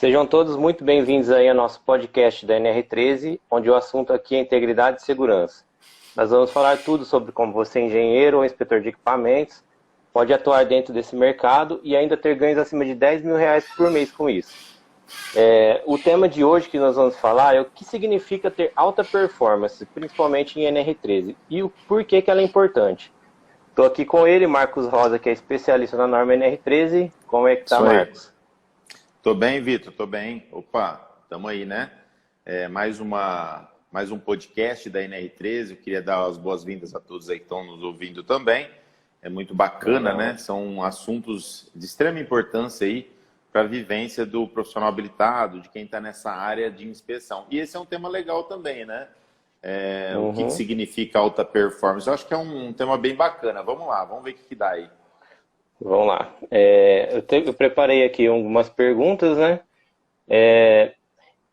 Sejam todos muito bem-vindos aí ao nosso podcast da NR13, onde o assunto aqui é integridade e segurança. Nós vamos falar tudo sobre como você, engenheiro ou inspetor de equipamentos, pode atuar dentro desse mercado e ainda ter ganhos acima de R$ 10.000 por mês com isso. O tema de hoje que nós vamos falar é o que significa ter alta performance, principalmente em NR13, e o porquê que ela é importante. Estou aqui com ele, Marcos Rosa, que é especialista na norma NR13. Como é que tá, Marcos? Tô bem, Vitor, tô bem. Opa, tamo aí, né? Mais um podcast da NR13. Eu queria dar as boas-vindas a todos aí que estão nos ouvindo também. É muito bacana, né? São assuntos de extrema importância aí para a vivência do profissional habilitado, de quem está nessa área de inspeção. E esse é um tema legal também, né? O que significa alta performance? Eu acho que é um tema bem bacana. Vamos lá, vamos ver o que dá aí. Vamos lá. Eu preparei aqui algumas perguntas, né?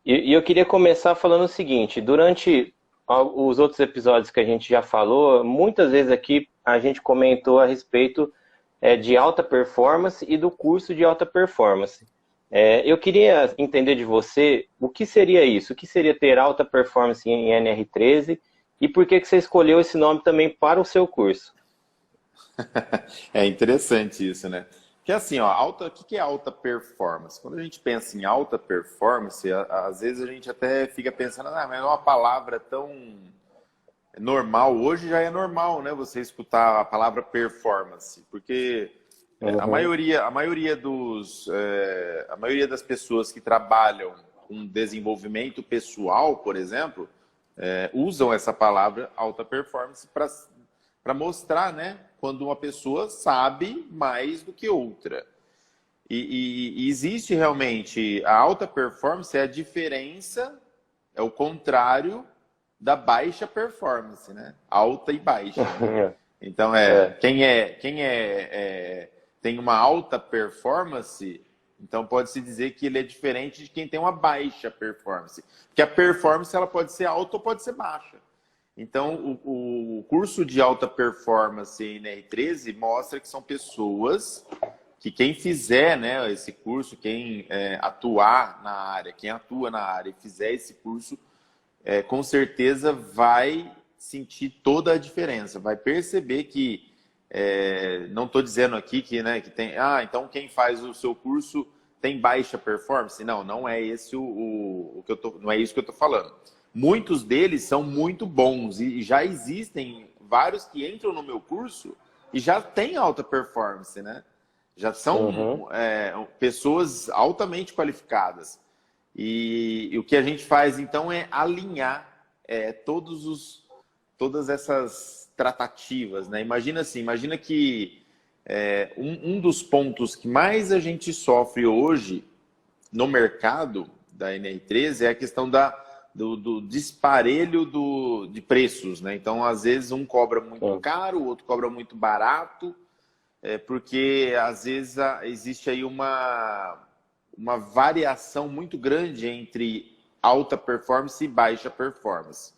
E eu queria começar falando o seguinte: durante os outros episódios que a gente já falou, muitas vezes aqui a gente comentou a respeito de alta performance e do curso de alta performance. Eu queria entender de você o que seria isso, o que seria ter alta performance em NR13 e por que você escolheu esse nome também para o seu curso. É interessante isso, né? Porque assim, ó, o que é alta performance? Quando a gente pensa em alta performance, às vezes a gente até fica pensando, mas é uma palavra tão normal. Hoje já é normal, né? Você escutar a palavra performance, porque a maioria das pessoas que trabalham com desenvolvimento pessoal, por exemplo, usam essa palavra alta performance para mostrar, né, quando uma pessoa sabe mais do que outra. E existe realmente a alta performance, é a diferença, é o contrário da baixa performance, né? Alta e baixa. Né? Então, quem tem uma alta performance, então pode-se dizer que ele é diferente de quem tem uma baixa performance. Porque a performance ela pode ser alta ou pode ser baixa. Então, o curso de alta performance em NR13 mostra que são pessoas que quem fizer, né, esse curso, quem atuar na área, quem atua na área e fizer esse curso, com certeza vai sentir toda a diferença, vai perceber que, não estou dizendo aqui que tem, então quem faz o seu curso tem baixa performance. Não é esse não é isso que eu estou falando. Muitos deles são muito bons e já existem vários que entram no meu curso e já têm alta performance, né? Já são pessoas altamente qualificadas. E o que a gente faz, então, é alinhar todas essas tratativas, né? Imagina que um dos pontos que mais a gente sofre hoje no mercado da NR13 é a questão do disparelho de preços, né? Então, às vezes, um cobra muito caro, o outro cobra muito barato, porque, às vezes, existe aí uma variação muito grande entre alta performance e baixa performance,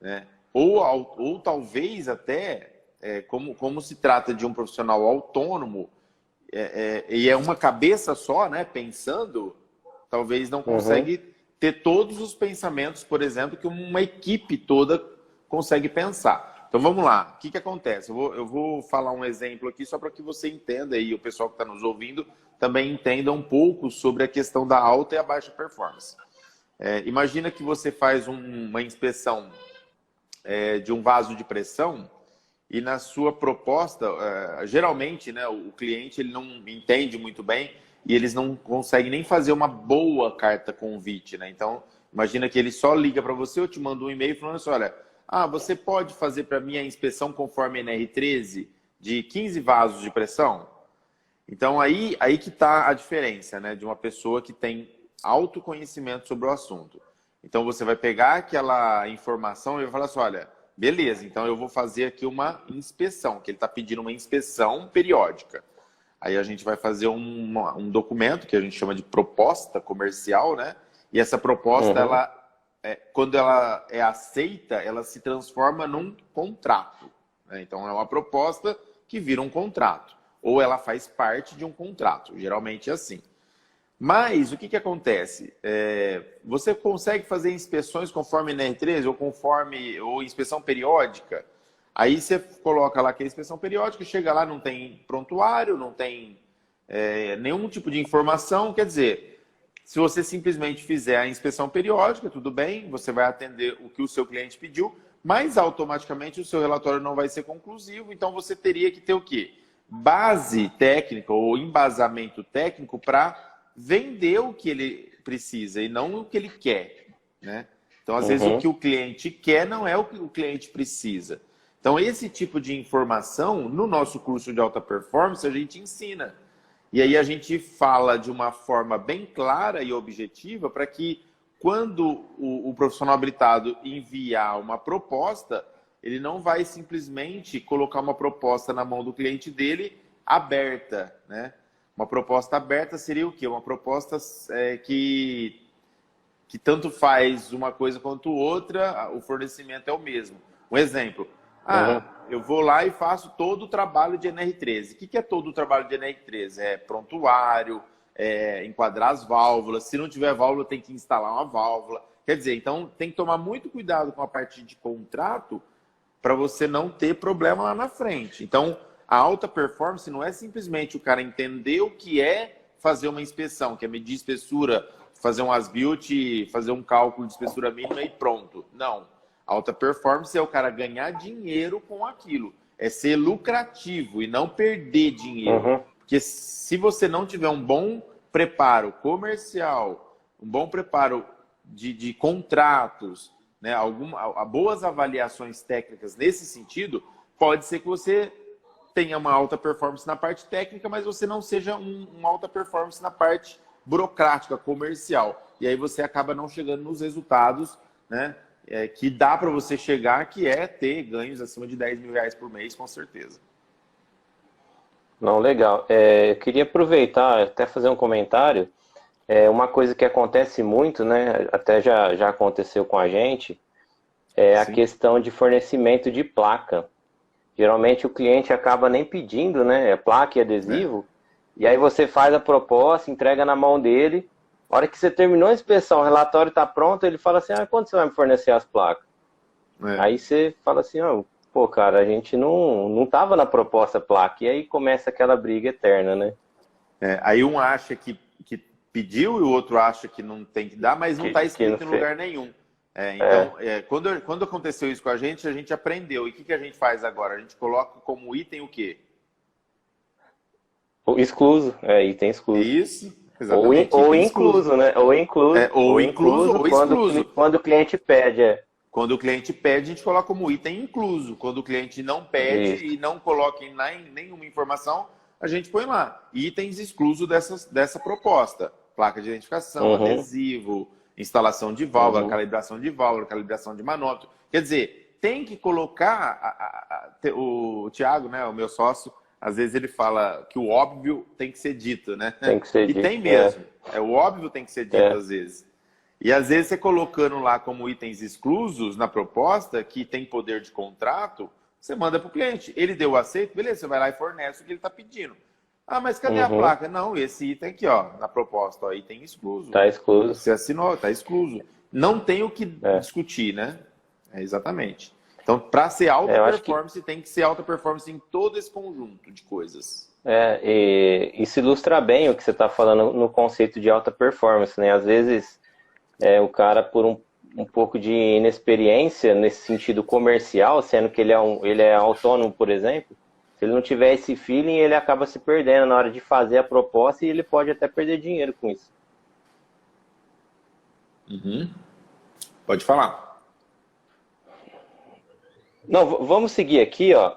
né? Ou talvez até, como se trata de um profissional autônomo, e é uma cabeça só, né, pensando, talvez não consegue ter todos os pensamentos, por exemplo, que uma equipe toda consegue pensar. Então vamos lá, o que acontece? Eu vou falar um exemplo aqui só para que você entenda e o pessoal que está nos ouvindo também entenda um pouco sobre a questão da alta e a baixa performance. Imagina que você faz uma inspeção de um vaso de pressão e na sua proposta, geralmente, né, o cliente ele não entende muito bem e eles não conseguem nem fazer uma boa carta convite, né? Então, imagina que ele só liga para você ou te manda um e-mail falando assim, olha, você pode fazer para mim a inspeção conforme NR13 de 15 vasos de pressão? Então, aí que está a diferença, né, de uma pessoa que tem autoconhecimento sobre o assunto. Então, você vai pegar aquela informação e vai falar assim, olha, beleza, então eu vou fazer aqui uma inspeção, que ele está pedindo uma inspeção periódica. Aí a gente vai fazer um documento que a gente chama de proposta comercial, né? E essa proposta, quando ela é aceita, ela se transforma num contrato, né? Então, é uma proposta que vira um contrato. Ou ela faz parte de um contrato. Geralmente é assim. Mas o que acontece? Você consegue fazer inspeções conforme NR13 ou inspeção periódica? Aí você coloca lá que é inspeção periódica, chega lá, não tem prontuário, não tem nenhum tipo de informação. Quer dizer, se você simplesmente fizer a inspeção periódica, tudo bem, você vai atender o que o seu cliente pediu, mas automaticamente o seu relatório não vai ser conclusivo, então você teria que ter o quê? Base técnica ou embasamento técnico para vender o que ele precisa e não o que ele quer, né? Então, às vezes, o que o cliente quer não é o que o cliente precisa. Então, esse tipo de informação, no nosso curso de alta performance, a gente ensina. E aí a gente fala de uma forma bem clara e objetiva para que, quando o profissional habilitado enviar uma proposta, ele não vai simplesmente colocar uma proposta na mão do cliente dele aberta, né? Uma proposta aberta seria o quê? Uma proposta que tanto faz uma coisa quanto outra, o fornecimento é o mesmo. Um exemplo. Eu vou lá e faço todo o trabalho de NR13. O que é todo o trabalho de NR13? É prontuário, enquadrar as válvulas. Se não tiver válvula, tem que instalar uma válvula. Quer dizer, então tem que tomar muito cuidado com a parte de contrato para você não ter problema lá na frente. Então, a alta performance não é simplesmente o cara entender o que é fazer uma inspeção, que é medir espessura, fazer um as-built, fazer um cálculo de espessura mínima e pronto. Não. Alta performance é o cara ganhar dinheiro com aquilo. É ser lucrativo e não perder dinheiro. Porque se você não tiver um bom preparo comercial, um bom preparo de contratos, né, boas avaliações técnicas nesse sentido, pode ser que você tenha uma alta performance na parte técnica, mas você não seja uma alta performance na parte burocrática, comercial. E aí você acaba não chegando nos resultados, né, que dá para você chegar, que é ter ganhos acima de 10 mil reais por mês, com certeza. Não, legal. Eu queria aproveitar, até fazer um comentário. Uma coisa que acontece muito, né, até já aconteceu com a gente, a questão de fornecimento de placa. Geralmente o cliente acaba nem pedindo, né, placa e adesivo, e aí você faz a proposta, entrega na mão dele. A hora que você terminou a inspeção, o relatório está pronto, ele fala assim, quando você vai me fornecer as placas? Aí você fala assim, pô, cara, a gente não estava na proposta placa, e aí começa aquela briga eterna, né? Aí um acha que pediu e o outro acha que não tem que dar, mas não está escrito em lugar nenhum. Então, quando aconteceu isso com a gente aprendeu. E o que a gente faz agora? A gente coloca como item o quê? Excluso, item excluso. Isso. Exatamente. Ou incluso, né? Ou incluso quando o cliente pede. Quando o cliente pede, a gente coloca como item incluso. Quando o cliente não pede e não coloca em nenhuma informação, a gente põe lá. Itens exclusos dessa proposta. Placa de identificação, adesivo, instalação de válvula, calibração de manômetro. Quer dizer, tem que colocar... o Thiago, né, o meu sócio, às vezes ele fala que o óbvio tem que ser dito, né? Tem que ser dito. E tem mesmo. O óbvio tem que ser dito às vezes. E às vezes você colocando lá como itens exclusos na proposta, que tem poder de contrato, você manda para o cliente. Ele deu o aceito, beleza, você vai lá e fornece o que ele está pedindo. Mas cadê a placa? Não, esse item aqui, ó, na proposta, ó, item excluso. Está excluso. Você assinou, está excluso. Não tem o que discutir, né? Exatamente. Então, para ser alta performance, tem que ser alta performance em todo esse conjunto de coisas. E isso ilustra bem o que você está falando no conceito de alta performance, né? Às vezes, o cara, por um pouco de inexperiência nesse sentido comercial, sendo que ele é autônomo, por exemplo, se ele não tiver esse feeling, ele acaba se perdendo na hora de fazer a proposta e ele pode até perder dinheiro com isso. Pode falar. Não, vamos seguir aqui, ó.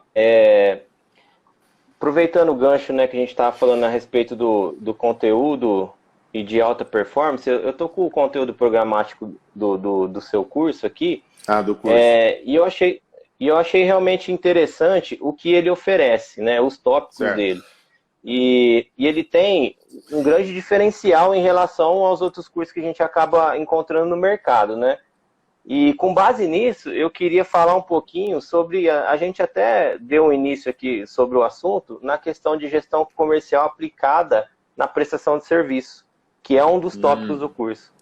Aproveitando o gancho, né, que a gente estava falando a respeito do conteúdo e de alta performance, eu estou com o conteúdo programático do seu curso aqui. Do curso. E eu achei realmente interessante o que ele oferece, né, os tópicos dele. E ele tem um grande diferencial em relação aos outros cursos que a gente acaba encontrando no mercado, né? E com base nisso, eu queria falar um pouquinho sobre, a gente até deu um início aqui sobre o assunto, na questão de gestão comercial aplicada na prestação de serviço. que é um dos tópicos do curso.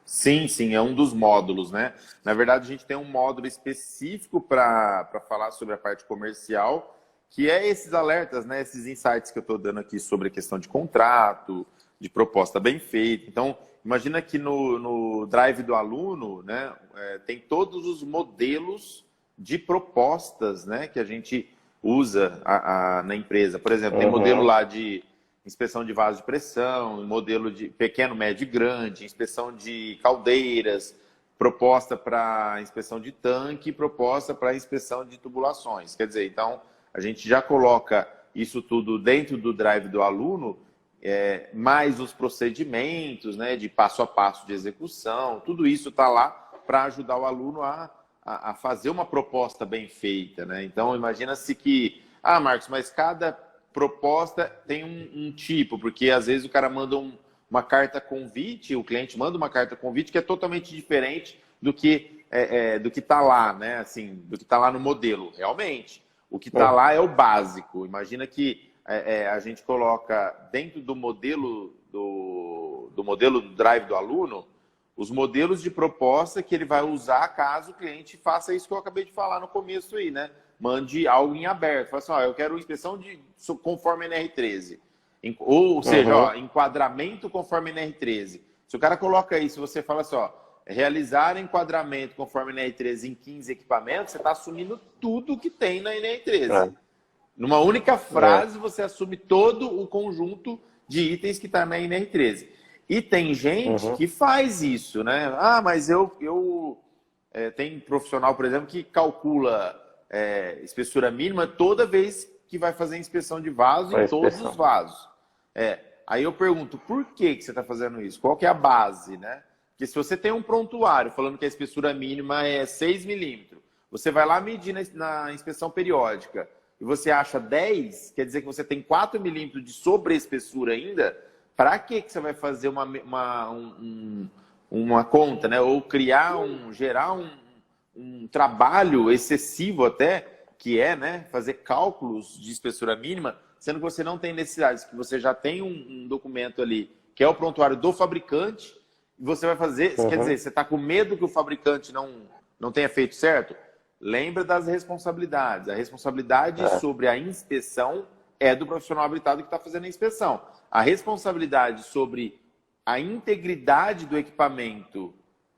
Sim, sim, é um dos módulos, né? Na verdade, a gente tem um módulo específico para falar sobre a parte comercial, que é esses alertas, né? Esses insights que eu estou dando aqui sobre a questão de contrato, de proposta bem feita. Então, imagina que no Drive do aluno, né, tem todos os modelos de propostas, né, que a gente usa na empresa. Por exemplo, tem modelo lá de inspeção de vaso de pressão, modelo de pequeno, médio e grande, inspeção de caldeiras, proposta para inspeção de tanque, proposta para inspeção de tubulações. Quer dizer, então, a gente já coloca isso tudo dentro do Drive do aluno, mais os procedimentos, né, de passo a passo de execução, tudo isso está lá para ajudar o aluno a fazer uma proposta bem feita, né? Então, imagina-se que, Marcos, mas cada proposta tem um tipo, porque às vezes o cara manda uma carta convite, o cliente manda uma carta convite que é totalmente diferente do que está lá, né? Assim, do que está lá no modelo. Realmente, o que está lá é o básico. Imagina que a gente coloca dentro do modelo do modelo do Drive do aluno os modelos de proposta que ele vai usar caso o cliente faça isso que eu acabei de falar no começo aí, né? Mande algo em aberto. Fala assim, eu quero inspeção conforme NR13. Ou seja, enquadramento conforme NR13. Se o cara coloca isso, você fala assim, realizar enquadramento conforme NR13 em 15 equipamentos, você está assumindo tudo que tem na NR13. Numa única frase, você assume todo o conjunto de itens que está na NR13. E tem gente que faz isso, né? Mas tem profissional, por exemplo, que calcula espessura mínima toda vez que vai fazer inspeção de vaso em todos os vasos. Aí eu pergunto, por que você está fazendo isso? Qual que é a base, né? Porque se você tem um prontuário falando que a espessura mínima é 6 milímetros, você vai lá medir na inspeção periódica e você acha 10, quer dizer que você tem 4 milímetros de sobreespessura ainda, para que você vai fazer uma conta, né? Ou gerar um trabalho excessivo até, que né, fazer cálculos de espessura mínima, sendo que você não tem necessidade, que você já tem um documento ali, que é o prontuário do fabricante, e você vai fazer, quer dizer, você está com medo que o fabricante não tenha feito certo? Lembra das responsabilidades. A responsabilidade sobre a inspeção é do profissional habilitado que está fazendo a inspeção. A responsabilidade sobre a integridade do equipamento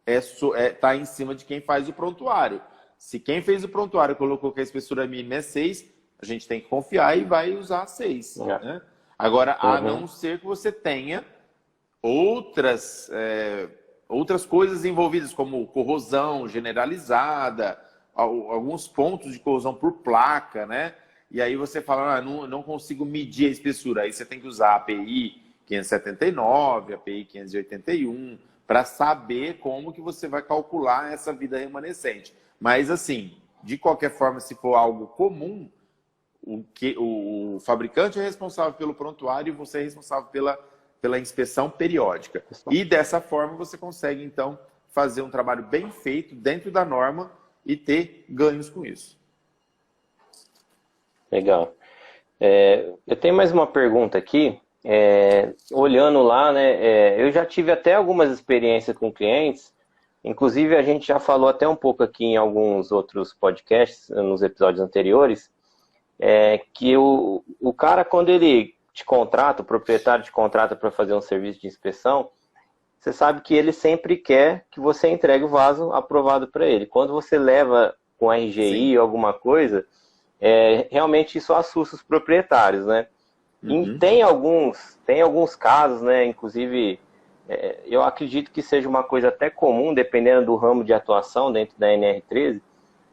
está em cima de quem faz o prontuário. Se quem fez o prontuário colocou que a espessura mínima é 6, a gente tem que confiar e vai usar 6. Né? Agora, a não ser que você tenha outras coisas envolvidas, como corrosão generalizada, alguns pontos de corrosão por placa, né? E aí você fala, não consigo medir a espessura. Aí você tem que usar a API 579, a API 581, para saber como que você vai calcular essa vida remanescente. Mas assim, de qualquer forma, se for algo comum, o fabricante é responsável pelo prontuário e você é responsável pela inspeção periódica. E dessa forma você consegue, então, fazer um trabalho bem feito dentro da norma e ter ganhos com isso. Legal. Eu tenho mais uma pergunta aqui. Olhando lá, né, eu já tive até algumas experiências com clientes, inclusive a gente já falou até um pouco aqui em alguns outros podcasts, nos episódios anteriores, que o cara, quando ele te contrata, o proprietário te contrata para fazer um serviço de inspeção, você sabe que ele sempre quer que você entregue o vaso aprovado para ele. Quando você leva com RGI ou alguma coisa, realmente isso assusta os proprietários, né? E tem alguns casos, né? Inclusive, eu acredito que seja uma coisa até comum, dependendo do ramo de atuação dentro da NR13,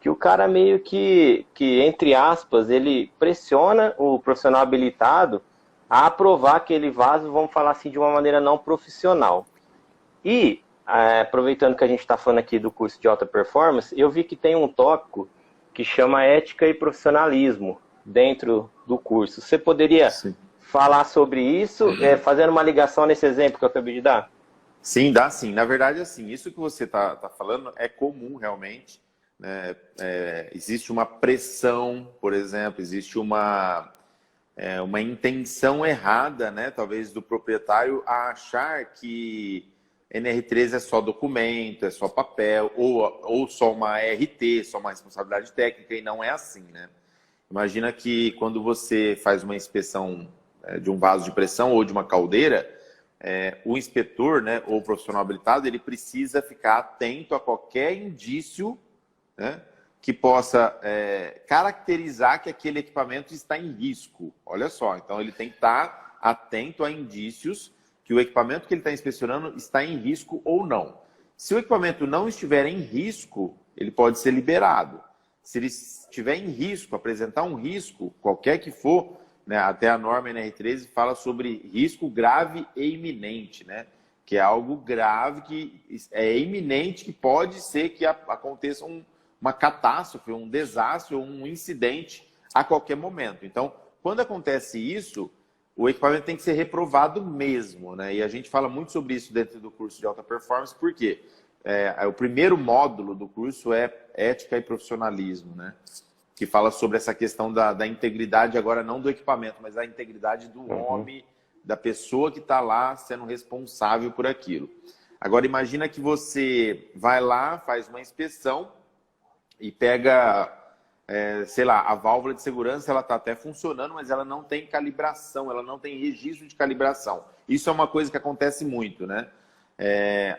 que o cara meio que entre aspas, ele pressiona o profissional habilitado a aprovar aquele vaso, vamos falar assim, de uma maneira não profissional. E, aproveitando que a gente está falando aqui do curso de alta performance, eu vi que tem um tópico que chama ética e profissionalismo dentro do curso. Você poderia falar sobre isso, fazendo uma ligação nesse exemplo que eu acabei de dar? Sim, dá sim. Na verdade, assim, isso que você está falando é comum realmente. Né? Existe uma pressão, por exemplo, existe uma uma intenção errada, né, talvez do proprietário, a achar que NR13 é só documento, é só papel, ou só uma RT, só uma responsabilidade técnica, e não é assim, né? Imagina que quando você faz uma inspeção de um vaso de pressão ou de uma caldeira, o inspetor, né, ou o profissional habilitado, ele precisa ficar atento a qualquer indício, né, que possa caracterizar que aquele equipamento está em risco. Olha só, então ele tem que estar atento a indícios que o equipamento que ele está inspecionando está em risco ou não. Se o equipamento não estiver em risco, ele pode ser liberado. Se ele estiver em risco, apresentar um risco, qualquer que for, né, até a norma NR13 fala sobre risco grave e iminente, né, que é algo grave, que é iminente, que pode ser que aconteça uma catástrofe, um desastre ou um incidente a qualquer momento. Então, quando acontece isso, o equipamento tem que ser reprovado mesmo, né? E a gente fala muito sobre isso dentro do curso de alta performance, porque o primeiro módulo do curso é ética e profissionalismo, né? Que fala sobre essa questão da integridade, agora não do equipamento, mas da integridade do homem, da pessoa que está lá sendo responsável por aquilo. Agora, imagina que você vai lá, faz uma inspeção e pega, sei lá, a válvula de segurança, ela está até funcionando, mas ela não tem calibração, ela não tem registro de calibração. Isso é uma coisa que acontece muito, né?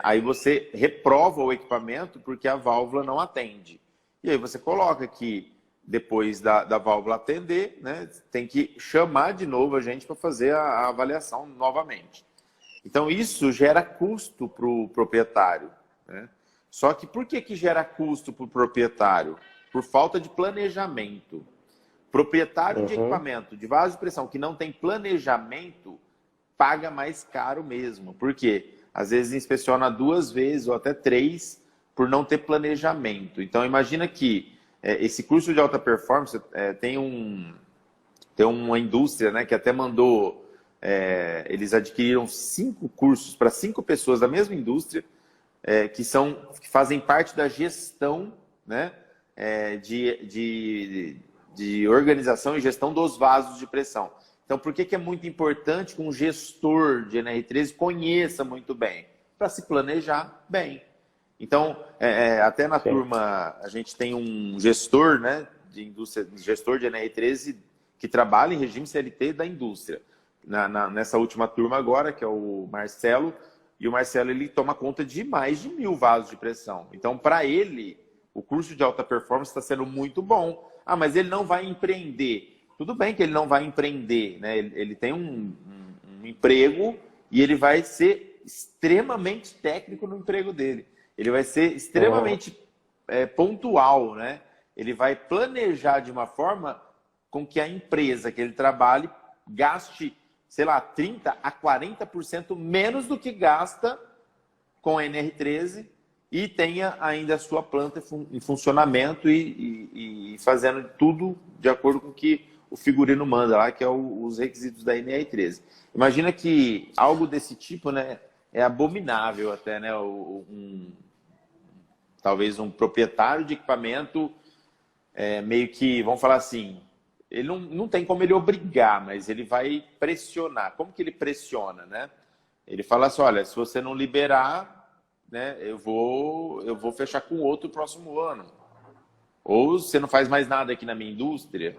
Aí você reprova o equipamento porque a válvula não atende. E aí você coloca que depois da válvula atender, né, tem que chamar de novo a gente para fazer a avaliação novamente. Então isso gera custo para o proprietário, né? Só que por que gera custo para o proprietário? Por falta de planejamento. Proprietário de equipamento de vaso de pressão que não tem planejamento paga mais caro mesmo. Por quê? Às vezes inspeciona 2 vezes ou até 3 por não ter planejamento. Então imagina que esse curso de alta performance tem uma indústria, né, que até mandou... eles adquiriram 5 cursos para 5 pessoas da mesma indústria, que fazem parte da gestão, né, de organização e gestão dos vasos de pressão. Então, por que é muito importante que um gestor de NR13 conheça muito bem? Para se planejar bem. Então, até na turma, a gente tem um gestor, né, de indústria, gestor de NR13, que trabalha em regime CLT da indústria. Nessa última turma agora, que é o Marcelo, e o Marcelo ele toma conta de mais de 1000 vasos de pressão. Então, para ele, o curso de alta performance está sendo muito bom. Ah, mas ele não vai empreender. Tudo bem que ele não vai empreender, né? Ele tem um emprego e ele vai ser extremamente técnico no emprego dele. Ele vai ser extremamente pontual, né? Ele vai planejar de uma forma com que a empresa que ele trabalhe gaste, sei lá, 30% a 40% menos do que gasta com a NR13 e tenha ainda a sua planta em funcionamento e fazendo tudo de acordo com o que o figurino manda lá, que é os requisitos da NR13. Imagina que algo desse tipo, né, é abominável até, né? Talvez um proprietário de equipamento meio que, vamos falar assim, ele não tem como ele obrigar, mas ele vai pressionar. Como que ele pressiona, né? Ele fala assim, olha, se você não liberar, né, eu vou fechar com outro próximo ano. Ou você não faz mais nada aqui na minha indústria.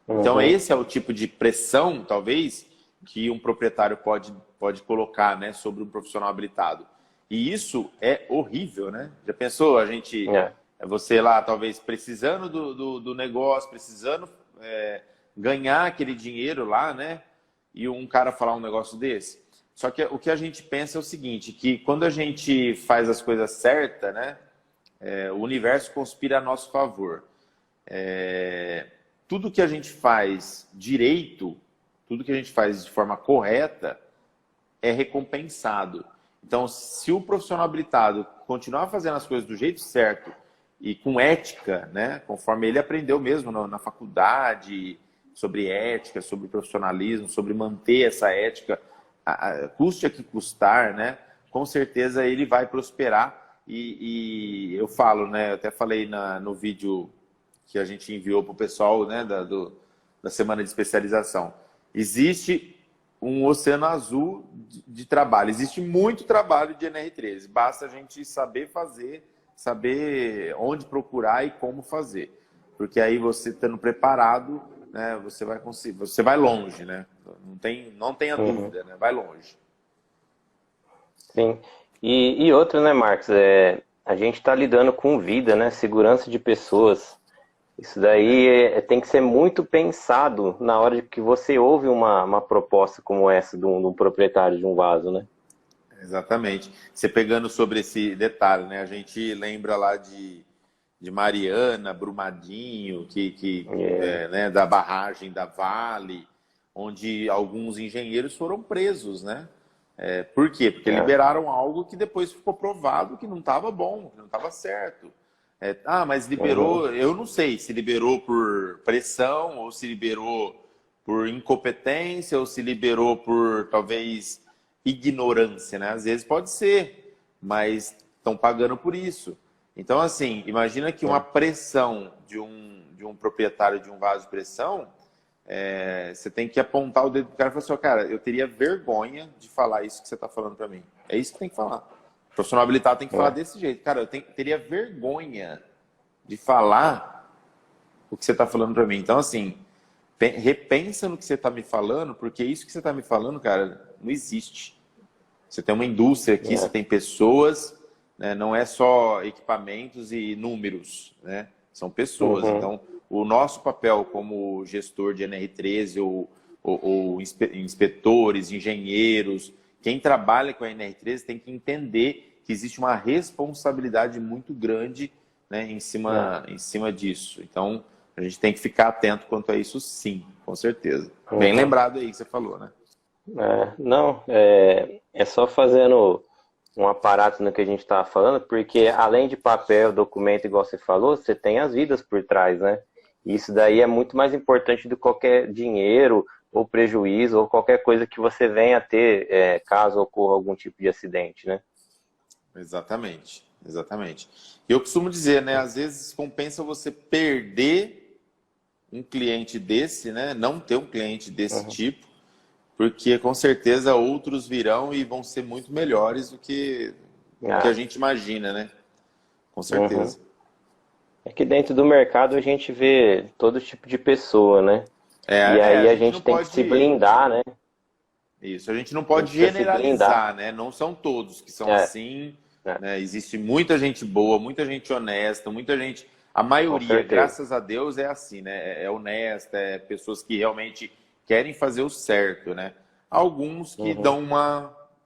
Então esse é o tipo de pressão, talvez, que um proprietário pode colocar, né, sobre um profissional habilitado. E isso é horrível, né? Já pensou a gente... Você lá, talvez, precisando do negócio, precisando ganhar aquele dinheiro lá, né? E um cara falar um negócio desse. Só que o que a gente pensa é o seguinte, que quando a gente faz as coisas certas, né? O universo conspira a nosso favor. Tudo que a gente faz direito, tudo que a gente faz de forma correta, é recompensado. Então, se o profissional habilitado continuar fazendo as coisas do jeito certo e com ética, né, conforme ele aprendeu mesmo na faculdade, sobre ética, sobre profissionalismo, sobre manter essa ética, custe a que custar, né, com certeza ele vai prosperar. E eu falo, né, eu até falei no vídeo que a gente enviou para o pessoal, né, da semana de especialização. existe um oceano azul de trabalho. Existe muito trabalho de NR13. Basta a gente saber fazer, saber onde procurar e como fazer. Porque aí você estando preparado, né, você vai conseguir, você vai longe, né? Não tenha dúvida, né? Vai longe. Sim. E outro, né, Marcos? A gente está lidando com vida, né? Segurança de pessoas. Isso daí tem que ser muito pensado na hora que você ouve uma proposta como essa de um proprietário de um vaso, né? Exatamente. Você pegando sobre esse detalhe, né? A gente lembra lá de Mariana, Brumadinho, né, da barragem da Vale, onde alguns engenheiros foram presos, né? Por quê? Porque liberaram algo que depois ficou provado que não estava bom, que não estava certo. Mas liberou, eu não sei se liberou por pressão, ou se liberou por incompetência, ou se liberou por talvez ignorância, né? Às vezes pode ser, mas estão pagando por isso. Então, assim, imagina que uma pressão de um proprietário de um vaso de pressão, você tem que apontar o dedo do cara e falar assim, cara, eu teria vergonha de falar isso que você está falando para mim. É isso que tem que falar. O profissional habilitado tem que falar desse jeito. Cara, eu teria vergonha de falar o que você está falando para mim. Então, assim, repensa no que você está me falando, porque isso que você está me falando, cara, não existe. Você tem uma indústria aqui, você tem pessoas, né? Não é só equipamentos e números, né? São pessoas. Então, o nosso papel como gestor de NR13 ou inspetores, engenheiros, quem trabalha com a NR13 tem que entender que existe uma responsabilidade muito grande, né, em cima disso. Então, a gente tem que ficar atento quanto a isso, sim, com certeza. Bem lembrado aí que você falou, né? É só fazendo um aparato no que a gente estava falando, porque além de papel, documento, igual você falou, você tem as vidas por trás, né? E isso daí é muito mais importante do que qualquer dinheiro ou prejuízo ou qualquer coisa que você venha a ter caso ocorra algum tipo de acidente, né? Exatamente, exatamente. Eu costumo dizer, né? Às vezes compensa você perder um cliente desse, né? Não ter um cliente desse tipo, porque com certeza outros virão e vão ser muito melhores do que a gente imagina, né? Com certeza. É que dentro do mercado a gente vê todo tipo de pessoa, né? E aí a a gente gente não tem que se pode. blindar, né? Isso, a gente não A pode gente precisa se blindar. generalizar, né? Não são todos que são assim, É, né? Existe muita gente boa, muita gente honesta, muita gente. A com maioria, certeza. graças a Deus, é assim, né? É honesta, é pessoas que realmente querem fazer o certo, né? Alguns que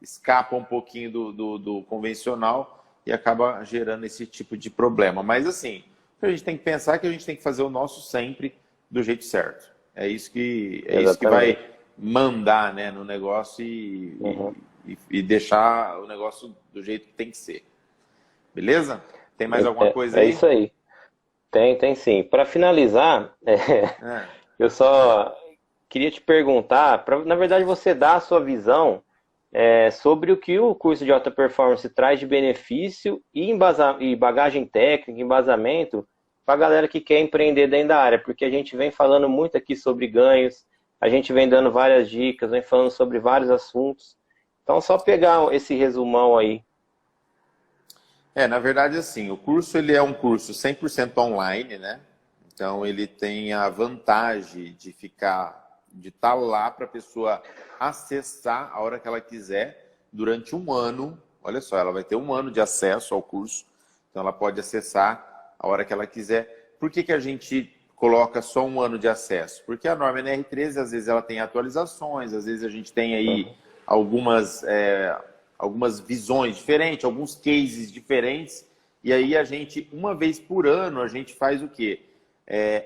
escapam um pouquinho do convencional e acaba gerando esse tipo de problema. Mas assim, o que a gente tem que pensar é que a gente tem que fazer o nosso sempre do jeito certo. É isso que vai mandar, né, no negócio e deixar o negócio do jeito que tem que ser. Beleza? Tem mais alguma coisa É aí? isso aí. Tem sim. Para finalizar, eu só queria te perguntar, na verdade você dá a sua visão sobre o que o curso de alta performance traz de benefício e bagagem técnica, embasamento para a galera que quer empreender dentro da área, porque a gente vem falando muito aqui sobre ganhos, a gente vem dando várias dicas, vem falando sobre vários assuntos. Então, só pegar esse resumão aí. Na verdade, assim, o curso ele é um curso 100% online, né? Então, ele tem a vantagem de estar lá para a pessoa acessar a hora que ela quiser durante um ano. Olha só, ela vai ter um ano de acesso ao curso, então ela pode acessar a hora que ela quiser. Por que a gente coloca só um ano de acesso? Porque a norma NR13, às vezes ela tem atualizações, às vezes a gente tem aí algumas visões diferentes, alguns cases diferentes, e aí a gente, uma vez por ano, a gente faz o quê?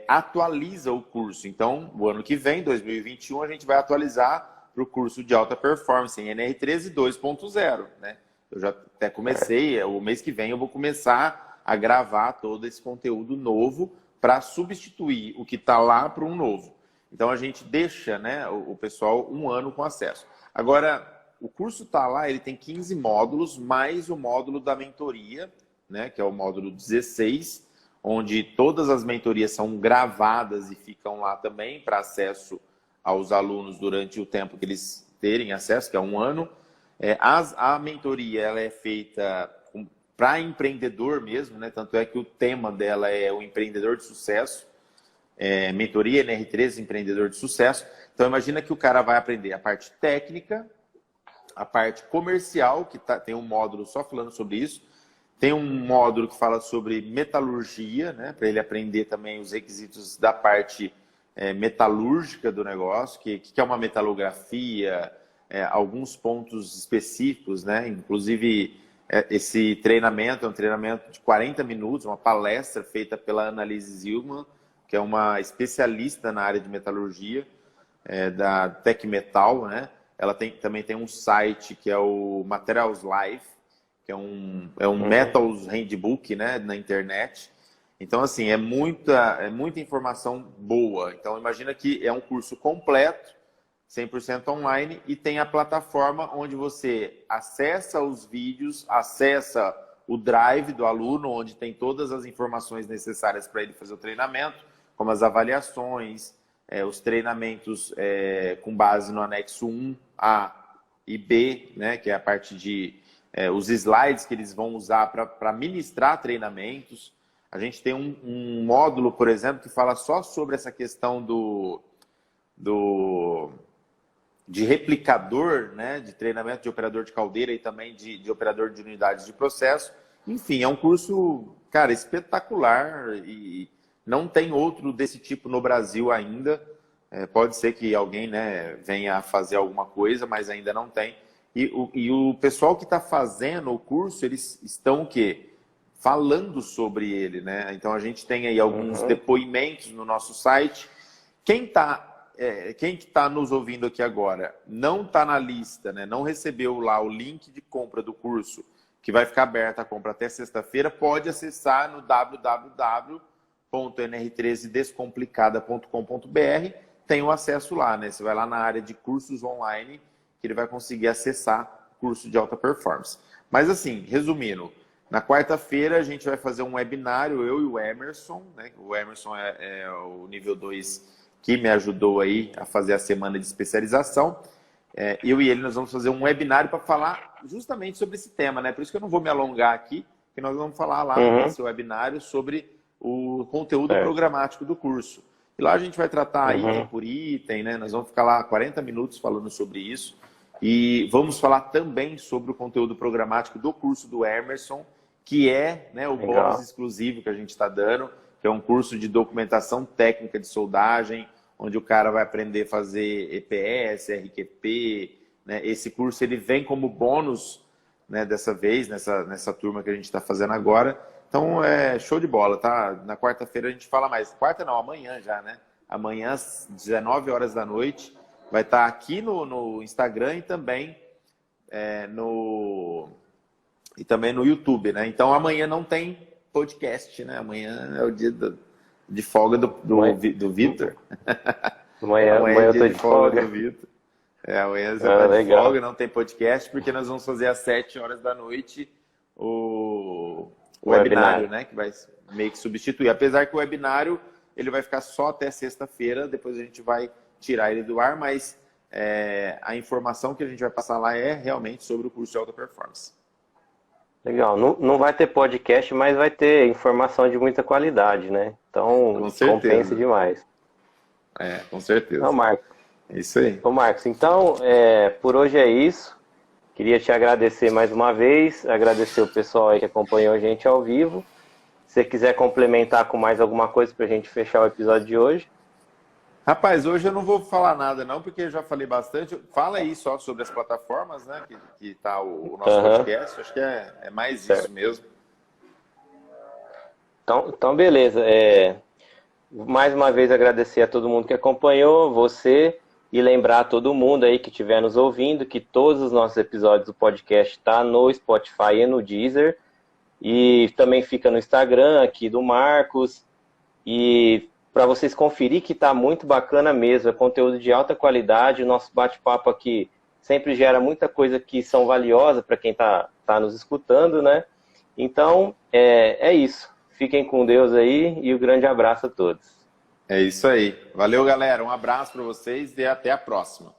Atualiza o curso. Então, o ano que vem, 2021, a gente vai atualizar para o curso de alta performance em NR13 2.0, né? Eu já até comecei, o mês que vem eu vou começar a gravar todo esse conteúdo novo para substituir o que está lá para um novo. Então, a gente deixa, né, o pessoal um ano com acesso. Agora, o curso está lá, ele tem 15 módulos, mais o módulo da mentoria, né, que é o módulo 16, onde todas as mentorias são gravadas e ficam lá também para acesso aos alunos durante o tempo que eles terem acesso, que é 1 ano. A mentoria ela é feita para empreendedor mesmo, né? Tanto é que o tema dela é o empreendedor de sucesso. Mentoria NR13, empreendedor de sucesso. Então, imagina que o cara vai aprender a parte técnica, a parte comercial, que tem um módulo só falando sobre isso. Tem um módulo que fala sobre metalurgia, né? Para ele aprender também os requisitos da parte metalúrgica do negócio, que é uma metalografia, alguns pontos específicos, né? Inclusive, esse treinamento é um treinamento de 40 minutos, uma palestra feita pela Annalise Zilman, que é uma especialista na área de metalurgia, da Tech Metal, né? Ela também tem um site que é o Materials Life, que é um Metals Handbook, né, na internet. Então, assim, é muita informação boa. Então, imagina que é um curso completo, 100% online, e tem a plataforma onde você acessa os vídeos, acessa o drive do aluno, onde tem todas as informações necessárias para ele fazer o treinamento, como as avaliações, os treinamentos com base no anexo 1A e B, né, que é a parte de os slides que eles vão usar para ministrar treinamentos. A gente tem um módulo, por exemplo, que fala só sobre essa questão de replicador, né, de treinamento de operador de caldeira e também de operador de unidades de processo. Enfim, é um curso, cara, espetacular e não tem outro desse tipo no Brasil ainda. Pode ser que alguém, né, venha a fazer alguma coisa, mas ainda não tem. E o pessoal que está fazendo o curso, eles estão o quê? Falando sobre ele, né? Então a gente tem aí alguns depoimentos no nosso site. Quem está nos ouvindo aqui agora não está na lista, né? Não recebeu lá o link de compra do curso, que vai ficar aberta a compra até sexta-feira, pode acessar no www.nr13descomplicada.com.br. Tem o acesso lá, né? Você vai lá na área de cursos online, que ele vai conseguir acessar o curso de alta performance. Mas assim, resumindo, na quarta-feira a gente vai fazer um webinário, eu e o Emerson, né? O Emerson é o nível 2 que me ajudou aí a fazer a semana de especialização. Eu e ele, nós vamos fazer um webinário para falar justamente sobre esse tema, né? Por isso que eu não vou me alongar aqui, que nós vamos falar lá nesse webinário sobre o conteúdo programático do curso. E lá a gente vai tratar item por item, né? Nós vamos ficar lá 40 minutos falando sobre isso. E vamos falar também sobre o conteúdo programático do curso do Emerson, que é, né, o bônus exclusivo que a gente está dando, que é um curso de documentação técnica de soldagem, onde o cara vai aprender a fazer EPS, RQP. Né? Esse curso ele vem como bônus, né, dessa vez, nessa turma que a gente está fazendo agora. Então, show de bola, tá? Na quarta-feira a gente fala mais. Quarta não, amanhã já, né? Amanhã, às 19 horas da noite, vai estar aqui no Instagram e também no YouTube, né? Então, amanhã não tem podcast, né? Amanhã é o dia de folga do Vitor. Amanhã é dia eu tô de folga do Vitor. Amanhã você tá de folga, não tem podcast, porque nós vamos fazer às 7 horas da noite o webinário, né? Que vai meio que substituir. Apesar que o webinário ele vai ficar só até sexta-feira, depois a gente vai tirar ele do ar, mas a informação que a gente vai passar lá é realmente sobre o curso de alta performance. Legal. Não vai ter podcast, mas vai ter informação de muita qualidade, né? Então, compensa demais. Com certeza. Não, Marcos. É isso aí. Ô, Marcos, então, por hoje é isso. Queria te agradecer mais uma vez, agradecer o pessoal aí que acompanhou a gente ao vivo. Se você quiser complementar com mais alguma coisa para a gente fechar o episódio de hoje. Rapaz, hoje eu não vou falar nada não, porque eu já falei bastante. Fala aí só sobre as plataformas, né? Que tá o nosso podcast. Acho que é mais isso mesmo. Então beleza. Mais uma vez agradecer a todo mundo que acompanhou, você, e lembrar a todo mundo aí que estiver nos ouvindo que todos os nossos episódios do podcast estão no Spotify e no Deezer. E também fica no Instagram aqui do Marcos. E para vocês conferir que está muito bacana mesmo, é conteúdo de alta qualidade. O nosso bate-papo aqui sempre gera muita coisa que são valiosa para quem está nos escutando, né? Então, é isso. Fiquem com Deus aí e um grande abraço a todos. É isso aí. Valeu, galera. Um abraço para vocês e até a próxima.